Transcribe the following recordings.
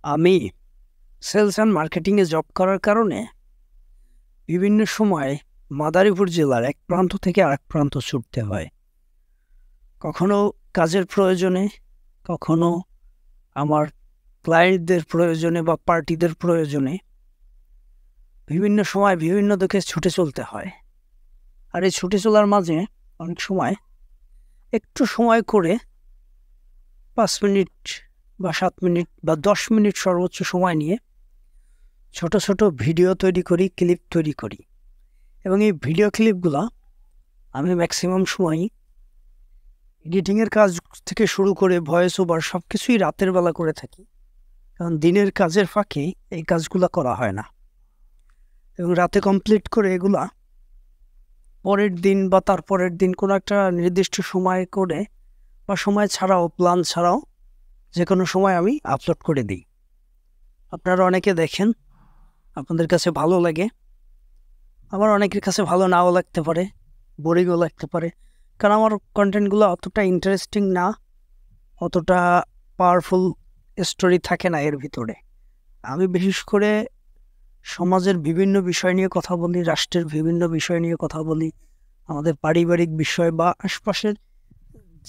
আমি sales and মার্কেটিংয়ে job করার কারণে বিভিন্ন সময় মাদারীপুর জেলার এক প্রান্ত থেকে আরেক প্রান্ত ছুটতে হয়। কখনো কাজের প্রয়োজনে, কখনো আমার ক্লায়েন্টদের প্রয়োজনে বা পার্টিদের প্রয়োজনে বিভিন্ন সময় বিভিন্ন দিকে ছুটে চলতে হয়। আর এই ছুটে চলার মাঝে অনেক সময় একটু সময় করে 5 মিনিট বা 7 মিনিট বা 10 মিনিট সর্বোচ্চ সময় নিয়ে ছোট ছোট ভিডিও তৈরি করি, ক্লিপ তৈরি করি। এবং এই ভিডিও ক্লিপগুলো আমি ম্যাক্সিমাম সময়ই এডিটিংয়ের কাজ থেকে শুরু করে ভয়েস ওভার সব কিছুই রাতের বেলা করে থাকি, কারণ দিনের কাজের ফাঁকে এই কাজগুলো করা হয় না। এবং রাতে কমপ্লিট করে এগুলা পরের দিন বা তার পরের দিন কোনো একটা নির্দিষ্ট সময় করে বা সময় ছাড়াও, প্ল্যান ছাড়াও যে কোনো সময় আমি আপলোড করে দিই। আপনারা অনেকে দেখেন, আপনাদের কাছে ভালো লাগে, আবার অনেকের কাছে ভালো নাও লাগতে পারে, বোরিংও লাগতে পারে, কারণ আমার কন্টেন্টগুলো অতটা ইন্টারেস্টিং না, অতটা পাওয়ারফুল স্টোরি থাকে না এর ভিতরে। আমি বিশেষ করে সমাজের বিভিন্ন বিষয় নিয়ে কথা বলি, রাষ্ট্রের বিভিন্ন বিষয় নিয়ে কথা বলি, আমাদের পারিবারিক বিষয় বা আশপাশের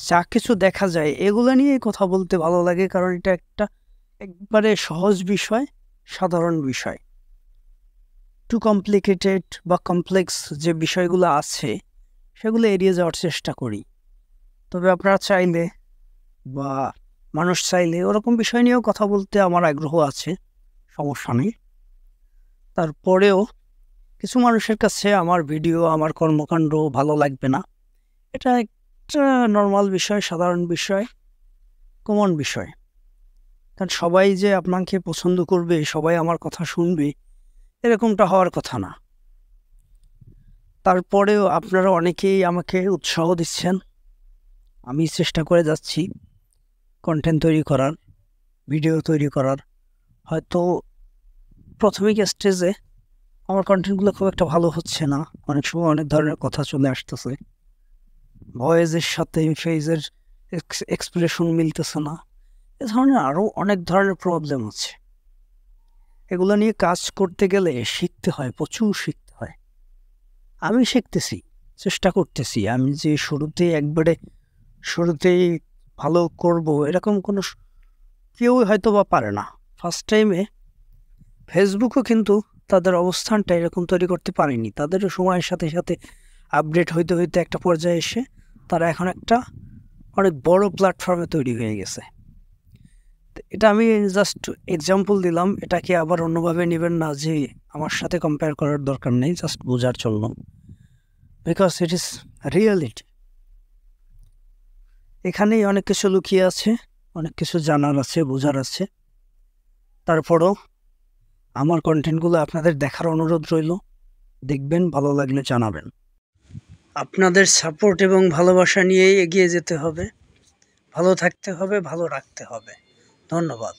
যা কিছু দেখা যায় এগুলো নিয়ে কথা বলতে ভালো লাগে, কারণ এটা একটা একবারে সহজ বিষয়, সাধারণ বিষয়। টু কমপ্লিকেটেড বা কমপ্লেক্স যে বিষয়গুলো আছে সেগুলো এড়িয়ে যাওয়ার চেষ্টা করি। তবে আপনারা চাইলে বা মানুষ চাইলে ওরকম বিষয় নিয়েও কথা বলতে আমার আগ্রহ আছে, সমস্যা নেই। তারপরেও কিছু মানুষের কাছে আমার ভিডিও, আমার কর্মকাণ্ড ভালো লাগবে না, এটা একটা নর্মাল বিষয়, সাধারণ বিষয়, কমন বিষয়। কারণ সবাই যে আপনাকে পছন্দ করবে, সবাই আমার কথা শুনবে, এরকমটা হওয়ার কথা না। তারপরেও আপনারা অনেকেই আমাকে উৎসাহ দিচ্ছেন, আমি চেষ্টা করে যাচ্ছি কন্টেন্ট তৈরি করার, ভিডিও তৈরি করার। হয়তো প্রাথমিক স্টেজে আমার কন্টেন্টগুলো খুব একটা ভালো হচ্ছে না, অনেক সময় অনেক ধরনের কথা চলে আসতেছে, ভয়েসের সাথে ফেসের এক্সপ্রেশন মিলতেছে না, এ ধরনের আরও অনেক ধরনের প্রবলেম আছে। এগুলো নিয়ে কাজ করতে গেলে শিখতে হয়, প্রচুর শিখতে হয়। আমি শিখতেছি, চেষ্টা করতেছি। আমি যে শুরুতেই ভালো করব এরকম কোনো কেউ হয়তো বা পারে না। ফার্স্ট টাইমে ফেসবুকও কিন্তু তাদের অবস্থানটা এরকম তৈরি করতে পারেনি। তাদেরও সময়ের সাথে সাথে আপডেট হইতে হইতে একটা পর্যায়ে এসে তারা এখন একটা অনেক বড় প্ল্যাটফর্মে তৈরি হয়ে গেছে। এটা আমি জাস্ট এক্সাম্পল দিলাম, এটাকে আবার অন্যভাবে নেবেন না যে আমার সাথে কম্পেয়ার করার দরকার নেই, জাস্ট বোঝার জন্য, বিকজ ইট ইজ রিয়েলিটি। এখানেই অনেক কিছু লুকিয়ে আছে, অনেক কিছু জানার আছে, বোঝার আছে। তারপরও আমার কন্টেন্টগুলো আপনাদের দেখার অনুরোধ রইল, দেখবেন, ভালো লাগলে জানাবেন। আপনাদের সাপোর্ট এবং ভালোবাসা নিয়েই এগিয়ে যেতে হবে, ভালো থাকতে হবে, ভালো রাখতে হবে। ধন্যবাদ।